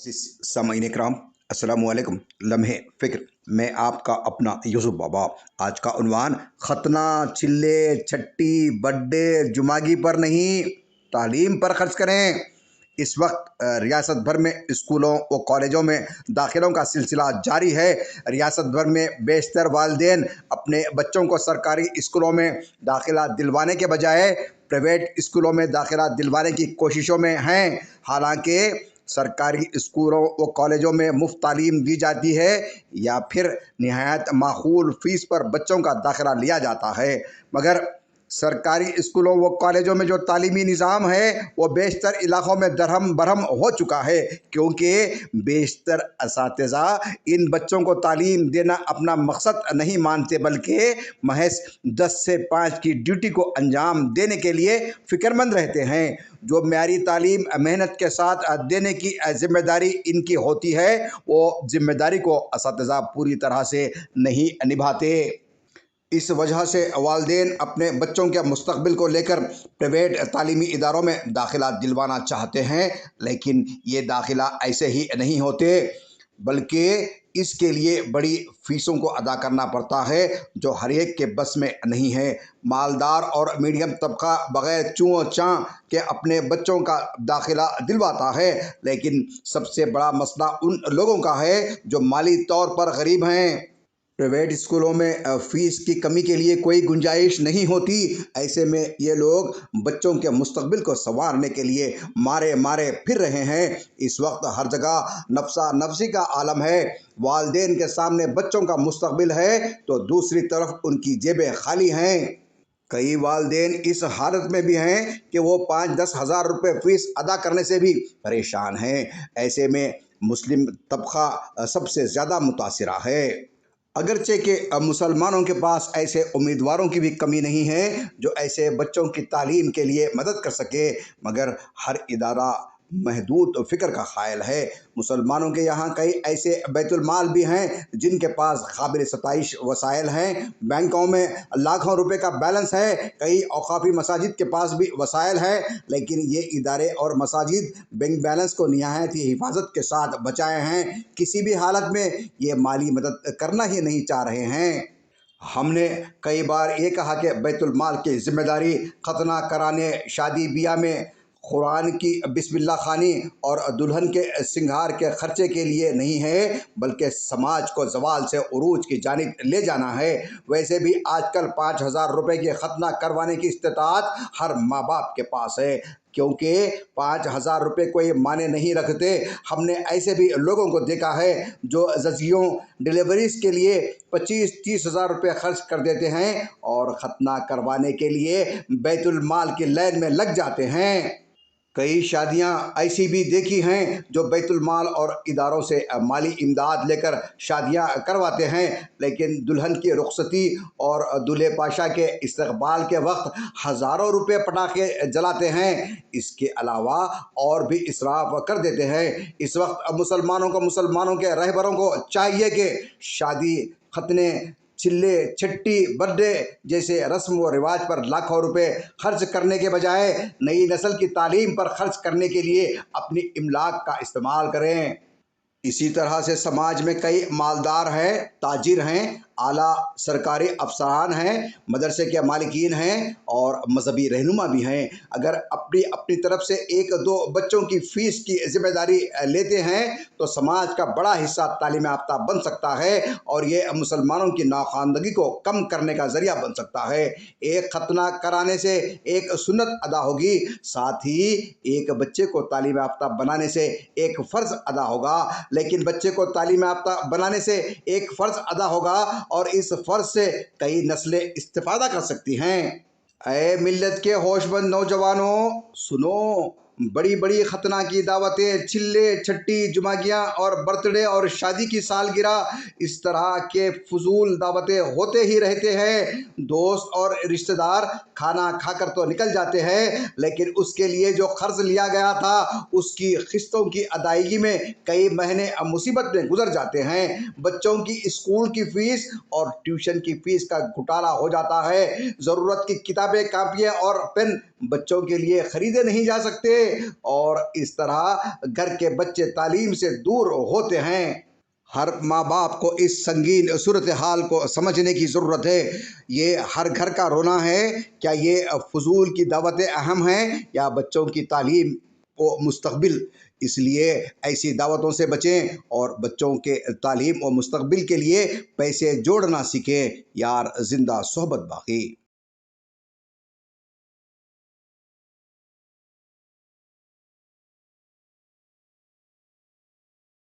मोअज़्ज़िज़ सामईन इकराम, अस्सलामु अलैकुम। लम्हे फ़िक्र, मैं आपका अपना यूसुफ बाबा। आज का उन्वान खतना, चिल्ले, छट्टी, बर्थडे, जुमागी पर नहीं, तालीम पर खर्च करें। इस वक्त रियासत भर में स्कूलों व कॉलेजों में दाखिलों का सिलसिला जारी है। रियासत भर में बेशतर वालिदैन अपने बच्चों को सरकारी स्कूलों में दाखिला दिलवाने के बजाय प्राइवेट स्कूलों में दाखिला दिलवाने की कोशिशों में हैं। हालांकि सरकारी स्कूलों व कॉलेजों में मुफ्त तालीम दी जाती है या फिर निहायत माकूल फ़ीस पर बच्चों का दाखिला लिया जाता है, मगर सरकारी स्कूलों व कॉलेजों में जो तालीमी निज़ाम है वो बेशतर इलाक़ों में दरहम बरहम हो चुका है, क्योंकि बेशतर असातिज़ा इन बच्चों को तालीम देना अपना मकसद नहीं मानते, बल्कि महज 10 से 5 की ड्यूटी को अंजाम देने के लिए फ़िक्रमंद रहते हैं। जो म्यारी तालीम मेहनत के साथ देने की ज़िम्मेदारी इनकी होती है, वो ज़िम्मेदारी को असातिज़ा पूरी तरह से नहीं निभाते। इस वजह से वालिदैन अपने बच्चों के मुस्तक़बिल को लेकर प्राइवेट तालीमी इदारों में दाखिला दिलवाना चाहते हैं, लेकिन ये दाखिला ऐसे ही नहीं होते, बल्कि इसके लिए बड़ी फ़ीसों को अदा करना पड़ता है, जो हर एक के बस में नहीं है। मालदार और मीडियम तबका बग़ैर चूँ चाँ के अपने बच्चों का दाखिला दिलवाता है, लेकिन सबसे बड़ा मसला उन लोगों का है जो माली तौर पर गरीब हैं। प्राइवेट स्कूलों में फ़ीस की कमी के लिए कोई गुंजाइश नहीं होती। ऐसे में ये लोग बच्चों के मुस्तक़बिल को संवारने के लिए मारे मारे फिर रहे हैं। इस वक्त हर जगह नफसा नफसी का आलम है। वालिदैन के सामने बच्चों का मुस्तक़बिल है तो दूसरी तरफ उनकी जेबें खाली हैं। कई वालिदैन इस हालत में भी हैं कि वो 5-10 हज़ार रुपये फ़ीस अदा करने से भी परेशान हैं। ऐसे में मुस्लिम तबका सबसे ज़्यादा मुतासिरा है। अगरचे कि मुसलमानों के पास ऐसे उम्मीदवारों की भी कमी नहीं है जो ऐसे बच्चों की तालीम के लिए मदद कर सके, मगर हर इदारा महदूद फ़िक्र का ख़ायल है। मुसलमानों के यहाँ कई ऐसे बैतुल माल भी हैं जिनके पास काबिल सताइश वसाइल हैं। बैंकों में लाखों रुपए का बैलेंस है। कई औक़ाफ़ी मसाजिद के पास भी वसाइल हैं, लेकिन ये इदारे और मसाजिद बैंक बैलेंस को निहायत ही हिफाजत के साथ बचाए हैं। किसी भी हालत में ये माली मदद करना ही नहीं चाह रहे हैं। हमने कई बार ये कहा कि बैतुल माल की ज़िम्मेदारी खतना कराने, शादी ब्याह में कुरान की बिस्मिल्लाह ख़ानी और दुल्हन के सिंगार के खर्चे के लिए नहीं है, बल्कि समाज को ज़वाल से उरूज की जानिब ले जाना है। वैसे भी आजकल 5,000 रुपये की खतना करवाने की इस्तिताअत हर माँ बाप के पास है, क्योंकि 5,000 रुपये कोई माने नहीं रखते। हमने ऐसे भी लोगों को देखा है जो ज़चियों डिलीवरीज़ के लिए 25-30 हज़ार रुपये खर्च कर देते हैं और ख़तना करवाने के लिए बैतुल माल की लाइन में लग जाते हैं। कई शादियां ऐसी भी देखी हैं जो बैतुल माल और इदारों से माली इमदाद लेकर शादियां करवाते हैं, लेकिन दुल्हन की रुखसती और दूल्हे पाशा के इस्तकबाल के वक्त हज़ारों रुपये पटाखे जलाते हैं। इसके अलावा और भी इसराफ कर देते हैं। इस वक्त मुसलमानों के रहबरों को चाहिए कि शादी, खतने, चिल्ले, छट्टी, बर्थडे जैसे रस्म व रिवाज पर लाखों रुपए खर्च करने के बजाय नई नस्ल की तालीम पर खर्च करने के लिए अपनी इमलाक का इस्तेमाल करें। इसी तरह से समाज में कई मालदार हैं, ताजिर हैं, आला सरकारी अफसरान हैं, मदरसे के मालिकीन हैं और मजहबी रहनुमा भी हैं। अगर अपनी अपनी तरफ से 1-2 बच्चों की फ़ीस की ज़िम्मेदारी लेते हैं तो समाज का बड़ा हिस्सा तालीम याफ्ता बन सकता है और ये मुसलमानों की नाख़वानदगी को कम करने का ज़रिया बन सकता है। एक खतना कराने से एक सुन्नत अदा होगी, साथ ही एक बच्चे को तालीम याफ्ता बनाने से एक फ़र्ज़ अदा होगा। लेकिन बच्चे को तालीम याफ्ता बनाने से एक फ़र्ज़ अदा होगा और इस फ़र्ज़ से कई नस्लें इस्तिफ़ादा कर सकती हैं। ऐ मिल्लत के होशमंद नौजवानों, सुनो। बड़ी बड़ी खतना की दावतें, चिल्ले, छट्टी, जुमागियाँ और बर्थडे और शादी की सालगिरह, इस तरह के फजूल दावतें होते ही रहते हैं। दोस्त और रिश्तेदार खाना खाकर तो निकल जाते हैं, लेकिन उसके लिए जो खर्च लिया गया था उसकी किस्तों की अदायगी में कई महीने मुसीबत में गुजर जाते हैं। बच्चों की स्कूल की फ़ीस और ट्यूशन की फ़ीस का घोटाला हो जाता है। ज़रूरत की किताबें, कापियाँ और पेन बच्चों के लिए ख़रीदे नहीं जा सकते। اور اس طرح گھر کے بچے تعلیم سے دور ہوتے ہیں۔ ہر ماں باپ کو اس سنگین صورتحال کو سمجھنے کی ضرورت ہے۔ یہ ہر گھر کا رونا ہے۔ کیا یہ فضول کی دعوتیں اہم ہیں یا بچوں کی تعلیم و مستقبل؟ اس لیے ایسی دعوتوں سے بچیں اور بچوں کے تعلیم و مستقبل کے لیے پیسے جوڑنا سیکھیں۔ یار زندہ صحبت باقی۔